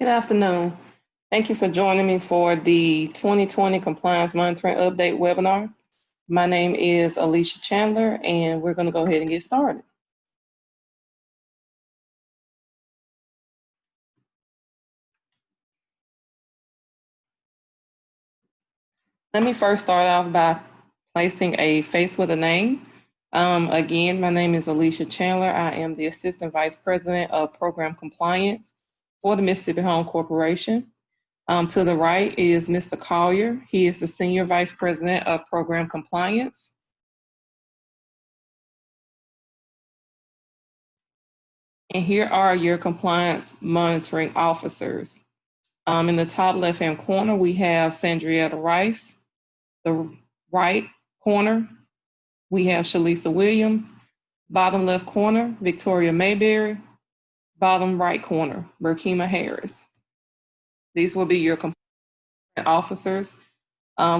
Good afternoon. Thank you for joining me for the 2020 Compliance Monitoring Update webinar. My name is Alicia Chandler, and we're going to go ahead and get started. Let me first start off by placing a face with a name. Again, my name is Alicia Chandler. I am the Assistant Vice President of Program Compliance for the Mississippi Home Corporation. To the right is Mr. Collier. He is the Senior Vice President of Program Compliance. And here are your compliance monitoring officers. In the top left-hand corner, we have Sandrietta Rice. The right corner, we have Shalisa Williams. Bottom left corner, Victoria Mayberry. Bottom right corner, Burkima Harris. These will be your compliance officers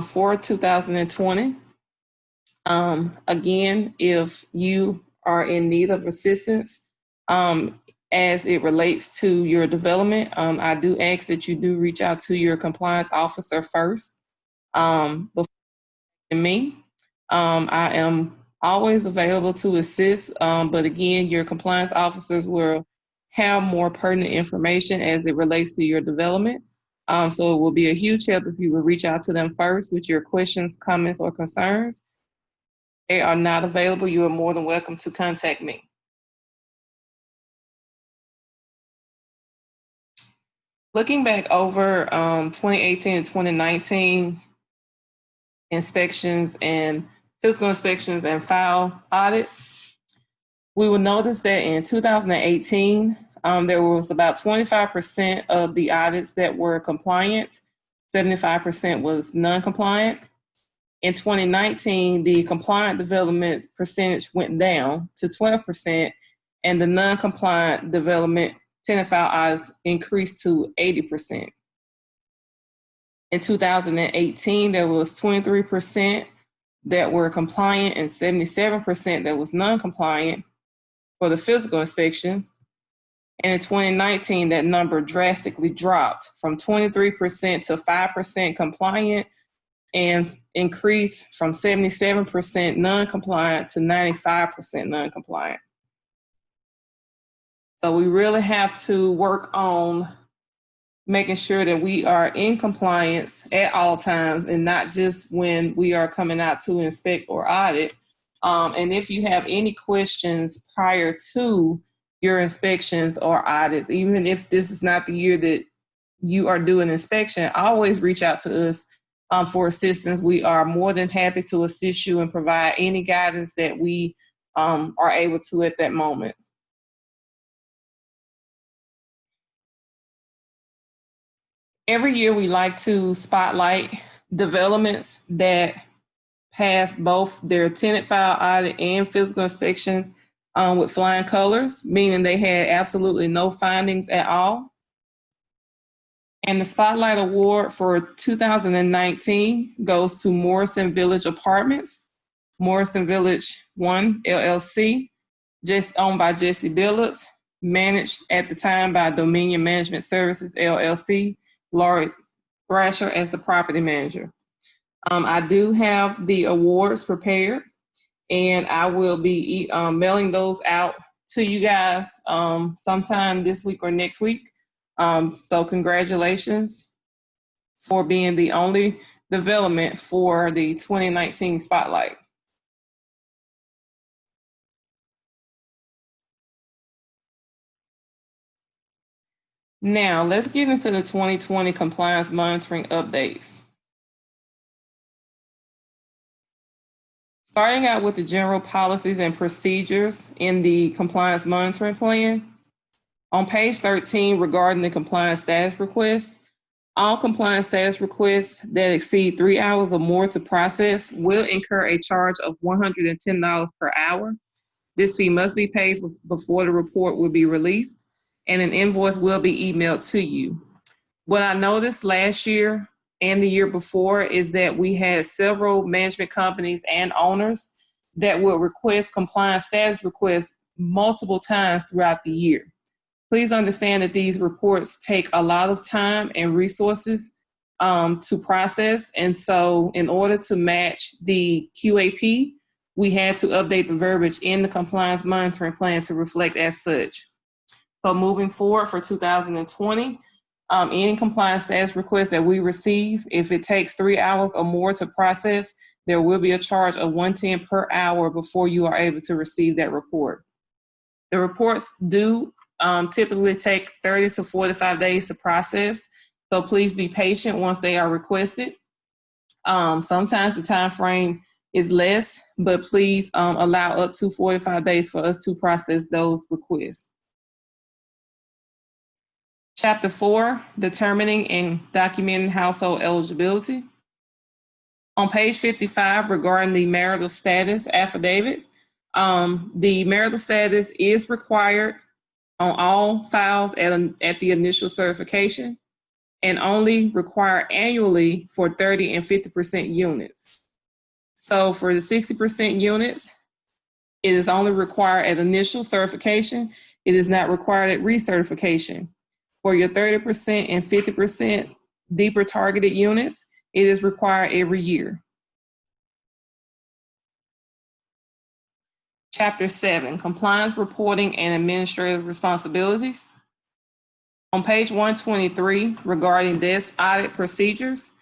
for 2020. Again, if you are in need of assistance as it relates to your development, I do ask that you do reach out to your compliance officer first before me. I am always available to assist, but again, your compliance officers will have more pertinent information as it relates to your development. So it will be a huge help if you will reach out to them first with your questions, comments, or concerns. If they are not available, you are more than welcome to contact me. Looking back over 2018 and 2019 inspections and physical inspections and file audits, we will notice that in 2018, there was about 25% of the audits that were compliant, 75% was non-compliant. In 2019, the compliant development percentage went down to 12%, and the non-compliant development tenant file audits increased to 80%. In 2018, there was 23% that were compliant and 77% that was non-compliant for the physical inspection. And in 2019, that number drastically dropped from 23% to 5% compliant and increased from 77% non-compliant to 95% non-compliant. So we really have to work on making sure that we are in compliance at all times and not just when we are coming out to inspect or audit. And if you have any questions prior to your inspections or audits, even if this is not the year that you are doing inspection, always reach out to us for assistance. We are more than happy to assist you and provide any guidance that we are able to at that moment. Every year we like to spotlight developments that pass both their tenant file audit and physical inspection with flying colors, meaning they had absolutely no findings at all. And the Spotlight Award for 2019 goes to Morrison Village Apartments, Morrison Village 1 LLC, just owned by Jesse Billups, managed at the time by Dominion Management Services LLC, Laurie Thrasher as the property manager. I do have the awards prepared, and I will be mailing those out to you guys sometime this week or next week. So congratulations for being the only development for the 2019 Spotlight. Now, let's get into the 2020 compliance monitoring updates. Starting out with the general policies and procedures in the compliance monitoring plan. On page 13, regarding the compliance status request, all compliance status requests that exceed 3 hours or more to process will incur a charge of $110 per hour. This fee must be paid before the report will be released, and an invoice will be emailed to you. What I noticed last year and the year before is that we had several management companies and owners that would request compliance status requests multiple times throughout the year. Please understand that these reports take a lot of time and resources to process. And so in order to match the QAP, we had to update the verbiage in the compliance monitoring plan to reflect as such. So moving forward for 2020, any compliance status request that we receive, if it takes 3 hours or more to process, there will be a charge of $110 per hour before you are able to receive that report. The reports do typically take 30 to 45 days to process, so please be patient once they are requested. Sometimes the time frame is less, but please allow up to 45 days for us to process those requests. Chapter 4, determining and documenting household eligibility. On page 55, regarding the marital status affidavit, the marital status is required on all files at the initial certification and only required annually for 30 and 50% units. So for the 60% units, it is only required at initial certification. It is not required at recertification. For your 30% and 50% deeper targeted units, it is required every year. Chapter 7, compliance reporting and administrative responsibilities. On page 123, regarding desk audit procedures,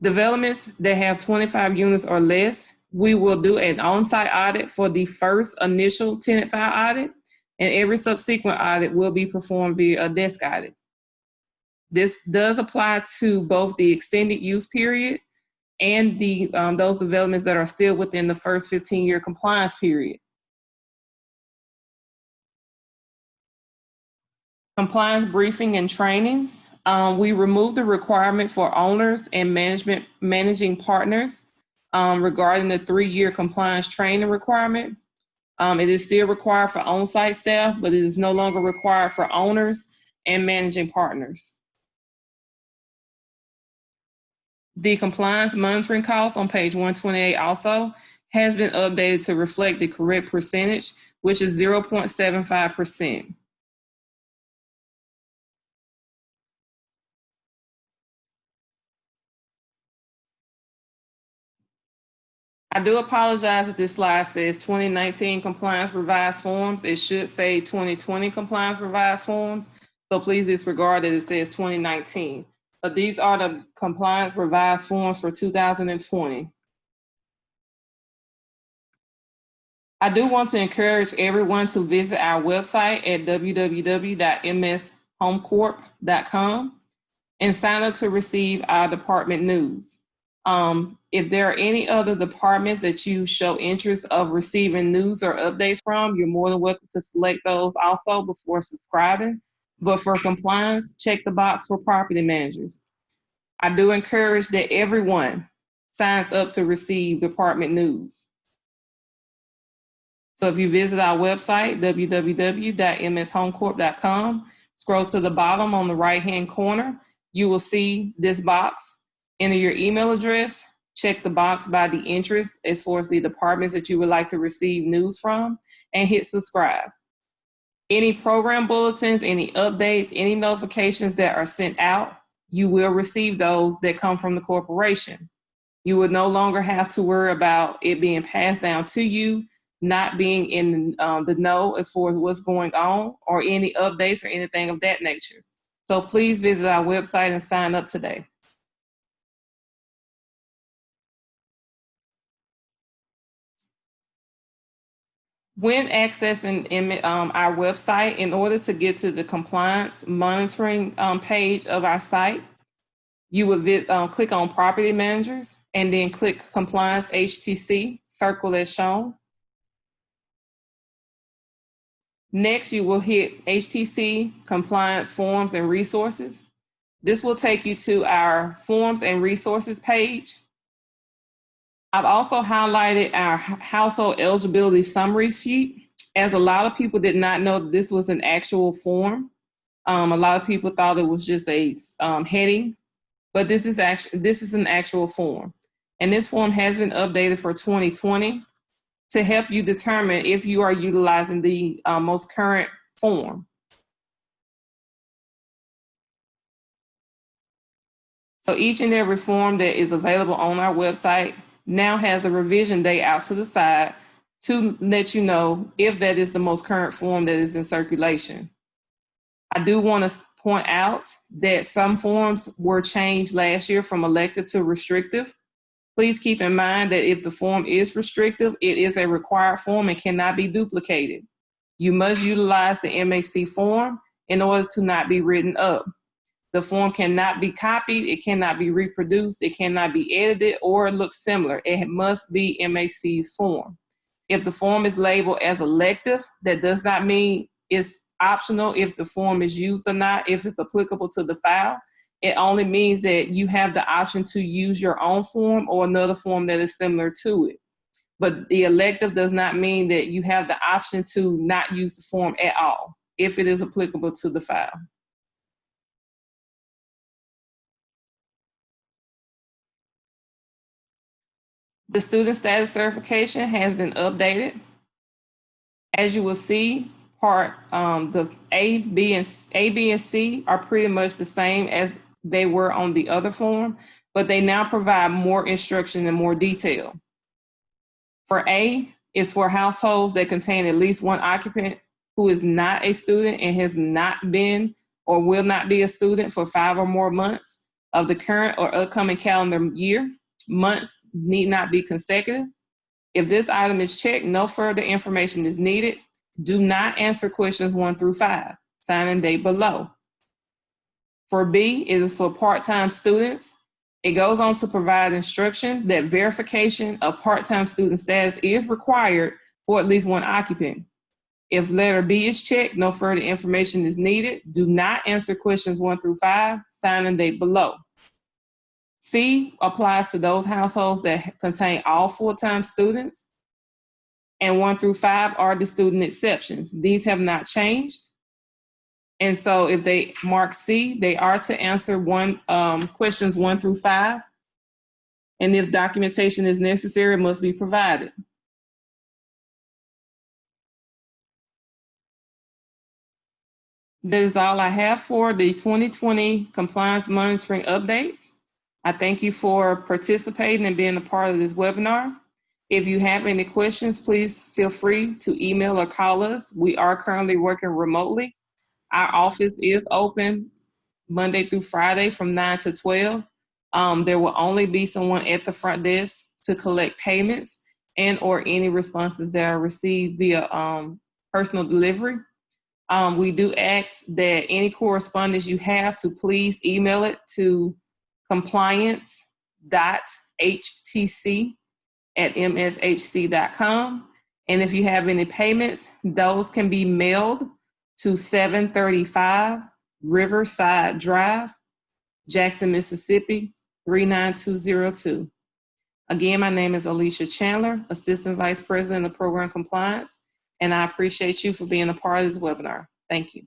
developments that have 25 units or less, we will do an on-site audit for the first initial tenant file audit, and every subsequent audit will be performed via a desk audit. This does apply to both the extended use period and those developments that are still within the first 15-year compliance period. Compliance briefing and trainings. We removed the requirement for owners and managing partners regarding the 3-year compliance training requirement. It is still required for on-site staff, but it is no longer required for owners and managing partners. The compliance monitoring cost on page 128 also has been updated to reflect the correct percentage, which is 0.75%. I do apologize if this slide says 2019 compliance revised forms. It should say 2020 compliance revised forms. So please disregard that it says 2019. But these are the compliance revised forms for 2020. I do want to encourage everyone to visit our website at www.mshomecorp.com and sign up to receive our department news. If there are any other departments that you show interest of receiving news or updates from, you're more than welcome to select those also before subscribing. But for compliance, check the box for property managers. I do encourage that everyone signs up to receive department news. So if you visit our website, www.mshomecorp.com, scroll to the bottom on the right-hand corner, you will see this box. Enter your email address, check the box by the interest as far as the departments that you would like to receive news from, and hit subscribe. Any program bulletins, any updates, any notifications that are sent out, you will receive those that come from the corporation. You would no longer have to worry about it being passed down to you, not being in the know as far as what's going on, or any updates or anything of that nature. So please visit our website and sign up today. When accessing our website, in order to get to the compliance monitoring page of our site, you would click on property managers and then click compliance HTC, circle as shown. Next, you will hit HTC compliance forms and resources. This will take you to our forms and resources page. I've also highlighted our household eligibility summary sheet, as a lot of people did not know that this was an actual form. A lot of people thought it was just a heading, but this is an actual form. And this form has been updated for 2020 to help you determine if you are utilizing the most current form. So each and every form that is available on our website now has a revision date out to the side to let you know if that is the most current form that is in circulation. I do want to point out that some forms were changed last year from elective to restrictive. Please keep in mind that if the form is restrictive, it is a required form and cannot be duplicated. You must utilize the MHC form in order to not be written up. The form cannot be copied, it cannot be reproduced, it cannot be edited or look similar. It must be MHC's form. If the form is labeled as elective, that does not mean it's optional if the form is used or not, if it's applicable to the file. It only means that you have the option to use your own form or another form that is similar to it. But the elective does not mean that you have the option to not use the form at all if it is applicable to the file. The student status certification has been updated. As you will see, the A, B, and C are pretty much the same as they were on the other form, but they now provide more instruction and more detail. For A, it's for households that contain at least one occupant who is not a student and has not been or will not be a student for 5 or more months of the current or upcoming calendar year. Months need not be consecutive. If this item is checked, no further information is needed. Do not answer questions 1 through 5. Sign and date below. For B, it is for part-time students. It goes on to provide instruction that verification of part-time student status is required for at least one occupant. If letter B is checked, no further information is needed. Do not answer questions 1 through 5. Sign and date below. C applies to those households that contain all full-time students, and 1 through 5 are the student exceptions. These have not changed. And so if they mark C, they are to answer questions 1 through 5. And if documentation is necessary, it must be provided. That is all I have for the 2020 compliance monitoring updates. I thank you for participating and being a part of this webinar. If you have any questions, please feel free to email or call us. We are currently working remotely. Our office is open Monday through Friday from 9 to 12. There will only be someone at the front desk to collect payments and or any responses that are received via personal delivery. We do ask that any correspondence you have to please email it to compliance.htc@mshc.com. And if you have any payments, those can be mailed to 735 Riverside Drive, Jackson, Mississippi, 39202. Again, my name is Alicia Chandler, Assistant Vice President of Program Compliance, and I appreciate you for being a part of this webinar. Thank you.